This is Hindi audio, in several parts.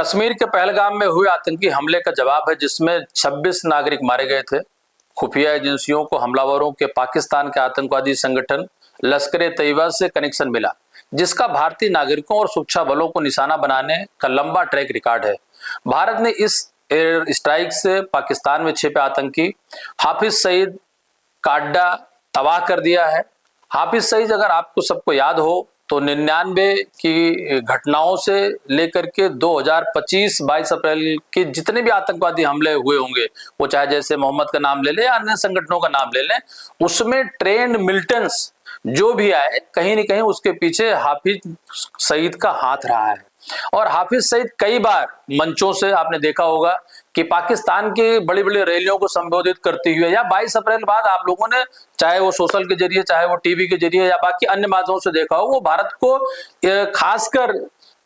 कश्मीर के पहलगाम में हुए आतंकी हमले का जवाब है जिसमें 26 नागरिक मारे गए थे। खुफिया एजेंसियों को हमलावरों के पाकिस्तान के आतंकवादी संगठन लश्कर ए तैयबा से कनेक्शन मिला, जिसका भारतीय नागरिकों और सुरक्षा बलों को निशाना बनाने का लंबा ट्रैक रिकॉर्ड है। भारत ने इस एयर स्ट्राइक से पाकिस्तान में छिपे आतंकी हाफिज सईद का अड्डा तबाह कर दिया है। हाफिज सईद, अगर आपको सबको याद हो तो 99 की घटनाओं से लेकर के 2025 22 अप्रैल के जितने भी आतंकवादी हमले हुए होंगे, वो चाहे जैसे मोहम्मद का नाम ले लें या अन्य संगठनों का नाम ले लें, उसमें ट्रेंड मिलिटेंट्स जो भी आए, कहीं न कहीं उसके पीछे हाफिज सईद का हाथ रहा है। और हाफिज सईद कई बार मंचों से आपने देखा होगा कि पाकिस्तान की बड़ी बड़ी रैलियों को संबोधित करते हुए, या 22 अप्रैल बाद आप लोगों ने चाहे वो सोशल के जरिए, चाहे वो टीवी के जरिए या बाकी अन्य माध्यमों से देखा हो, वो भारत को खासकर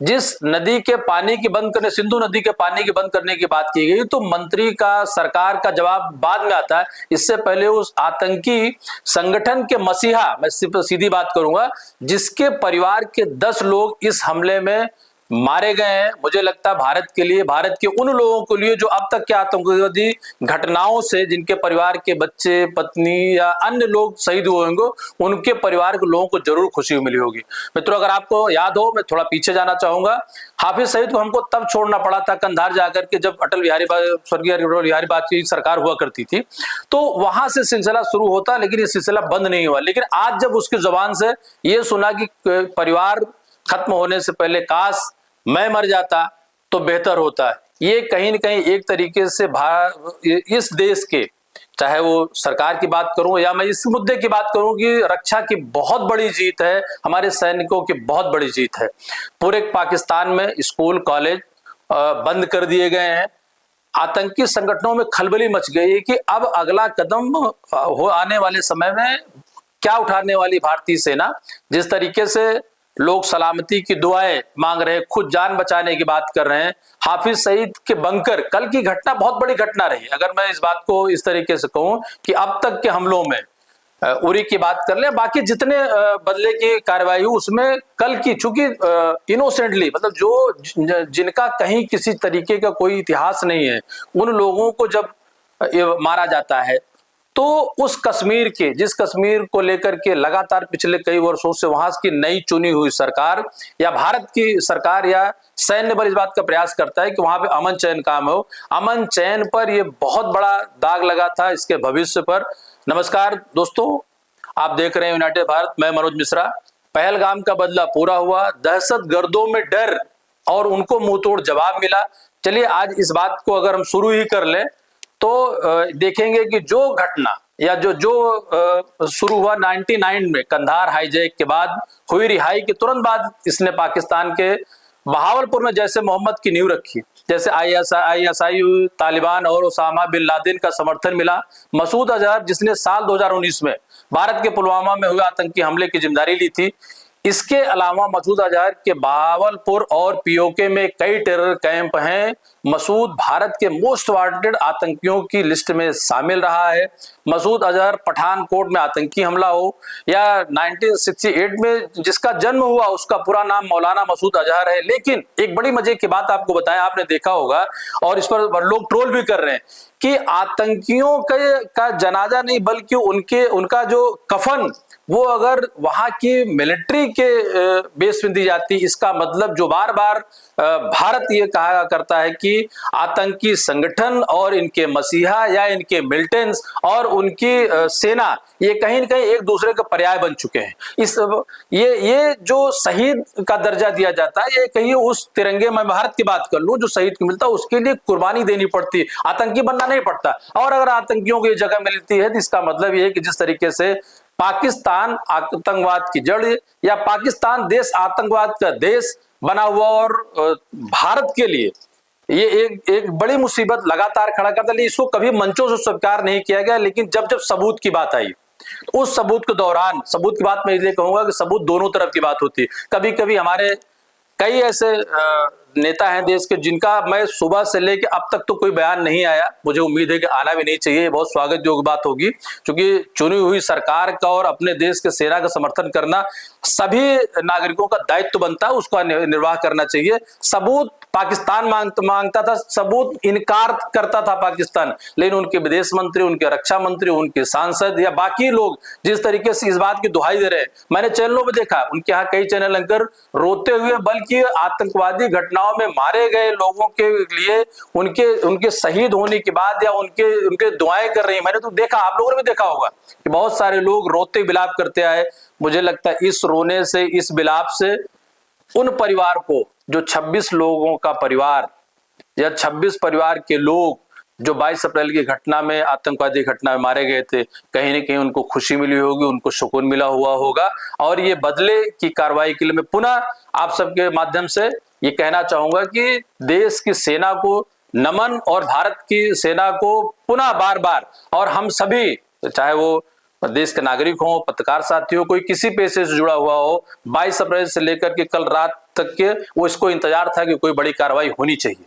जिस नदी के पानी की बंद करने, सिंधु नदी के पानी की बंद करने की बात की गई, तो मंत्री का, सरकार का जवाब बाद में आता है। इससे पहले उस आतंकी संगठन के मसीहा, मैं सीधी बात करूंगा, जिसके परिवार के 10 लोग इस हमले में मारे गए हैं। मुझे लगता है भारत के लिए, भारत के उन लोगों के लिए जो अब तक के आतंकवादी घटनाओं से जिनके परिवार के बच्चे, पत्नी या अन्य लोग शहीद हुए होंगे, उनके परिवार के लोगों को जरूर खुशी मिली होगी। मित्रों, अगर आपको याद हो, मैं थोड़ा पीछे जाना चाहूंगा। हाफिज सईद को हमको तब छोड़ना पड़ा था कंधार जाकर के, जब स्वर्गीय अटल बिहारी वाजपेयी की सरकार हुआ करती थी, तो वहां से सिलसिला शुरू होता, लेकिन ये सिलसिला बंद नहीं हुआ। लेकिन आज जब उसकी जुबान से ये सुना कि परिवार खत्म होने से पहले काश मैं मर जाता तो बेहतर होता, ये कहीं न कहीं एक तरीके से इस देश के, चाहे वो सरकार की बात करूं या मैं इस मुद्दे की बात करूं कि रक्षा की बहुत बड़ी जीत है, हमारे सैनिकों की बहुत बड़ी जीत है। पूरे पाकिस्तान में स्कूल कॉलेज बंद कर दिए गए हैं। आतंकी संगठनों में खलबली मच गई है कि अब अगला कदम हो आने वाले समय में क्या उठाने वाली भारतीय सेना। जिस तरीके से लोग सलामती की दुआएं मांग रहे हैं, खुद जान बचाने की बात कर रहे हैं। हाफिज सईद के बंकर, कल की घटना बहुत बड़ी घटना रही। अगर मैं इस बात को इस तरीके से कहूं कि अब तक के हमलों में उरी की बात कर ले, बाकी जितने बदले की कार्रवाई हुई उसमें कल की, चूंकि इनोसेंटली, मतलब जो जिनका कहीं किसी तरीके का कोई इतिहास नहीं है, उन लोगों को जब मारा जाता है, तो उस कश्मीर के, जिस कश्मीर को लेकर के लगातार पिछले कई वर्षों से वहां की नई चुनी हुई सरकार या भारत की सरकार या सैन्य बल इस बात का प्रयास करता है कि वहां पे अमन चैन काम हो, अमन चैन पर यह बहुत बड़ा दाग लगा था, इसके भविष्य पर। नमस्कार दोस्तों, आप देख रहे हैं यूनाइटेड भारत, मैं मनोज मिश्रा। पहलगाम का बदला पूरा हुआ, दहशतगर्दों में डर और उनको मुंहतोड़ जवाब मिला। चलिए आज इस बात को अगर हम शुरू ही कर लें तो देखेंगे कि जो घटना या जो शुरू हुआ 99 में कंधार हाईजैक के बाद हुई रिहाई के तुरंत बाद, इसने पाकिस्तान के बहावलपुर में जैसे मोहम्मद की नींव रखी, जैसे आईएसआई, तालिबान और ओसामा बिन लादेन का समर्थन मिला। मसूद अजहर, जिसने साल 2019 में भारत के पुलवामा में हुए आतंकी हमले की जिम्मेदारी ली थी, इसके अलावा मसूद अजहर के बहावलपुर और पीओके में कई टेरर कैंप हैं। मसूद भारत के मोस्ट वांटेड आतंकियों की लिस्ट में शामिल रहा है। मसूद अजहर पठानकोट में आतंकी हमला हो या 1968 में जिसका जन्म हुआ, उसका पूरा नाम मौलाना मसूद अजहर है। लेकिन एक बड़ी मजे की बात आपको बताएं, आपने देखा होगा और इस पर लोग ट्रोल भी कर रहे हैं कि आतंकियों का जनाजा नहीं बल्कि उनका जो कफन, वो अगर वहां की मिलिट्री के बेस में दी जाती, इसका मतलब जो बार बार भारत ये कहा करता है कि आतंकी संगठन और इनके मसीहा या इनके मिलिटेंट्स और उनकी सेना, ये कहीं न कहीं एक दूसरे के पर्याय बन चुके हैं। ये जो शहीद का दर्जा दिया जाता है, ये कहीं उस तिरंगे में, भारत की बात कर लूं, जो शहीद को मिलता है उसके लिए कुर्बानी देनी पड़ती है, आतंकी बनना नहीं पड़ता। और अगर आतंकियों को ये जगह मिलती है तो इसका मतलब ये है कि जिस तरीके से पाकिस्तान आतंकवाद की जड़ या पाकिस्तान देश आतंकवाद का देश बना हुआ और भारत के लिए ये एक बड़ी मुसीबत लगातार खड़ा करता है। इसको कभी मंचों से स्वीकार नहीं किया गया, लेकिन जब जब सबूत की बात आई, उस सबूत के दौरान, सबूत की बात मैं इसलिए कहूंगा कि सबूत दोनों तरफ की बात होती है। कभी कभी हमारे कई ऐसे नेता हैं देश के जिनका मैं सुबह से लेकर अब तक तो कोई बयान नहीं आया, मुझे उम्मीद है कि आना भी नहीं चाहिए, बहुत स्वागत योग्य बात होगी, क्योंकि चुनी हुई सरकार का और अपने देश के सेना का समर्थन करना सभी नागरिकों का दायित्व बनता है, उसका निर्वाह करना चाहिए। सबूत पाकिस्तान मांगता था सबूत, इनकार करता था पाकिस्तान, लेकिन उनके विदेश मंत्री, उनके रक्षा मंत्री, उनके सांसद या बाकी लोग जिस तरीके से इस बात की दुहाई दे रहे हैं, मैंने चैनलों में देखा, उनके यहाँ कई चैनल एंकर रोते हुए, बल्कि आतंकवादी घटनाओं में मारे गए लोगों के लिए उनके शहीद होने के बाद या उनके दुआएं कर रही है। मैंने तो देखा, आप लोगों ने भी देखा होगा कि बहुत सारे लोग रोते विलाप करते आए। मुझे लगता है इस रोने से, इस विलाप से उन परिवार को, जो 26 लोगों का परिवार या 26 परिवार के लोग जो 22 अप्रैल की घटना में, आतंकवादी घटना में मारे गए थे, कहीं ना कहीं उनको खुशी मिली होगी, उनको सुकून मिला हुआ होगा। और ये बदले की कार्रवाई के लिए मैं पुनः आप सबके माध्यम से ये कहना चाहूंगा कि देश की सेना को नमन, और भारत की सेना को पुनः बार बार, और हम सभी, चाहे वो देश के नागरिक हो, पत्रकार साथी हो, कोई किसी पेशे से जुड़ा हुआ हो, 22 अप्रैल से लेकर के कल रात तक के वो इसको इंतजार था कि कोई बड़ी कार्रवाई होनी चाहिए।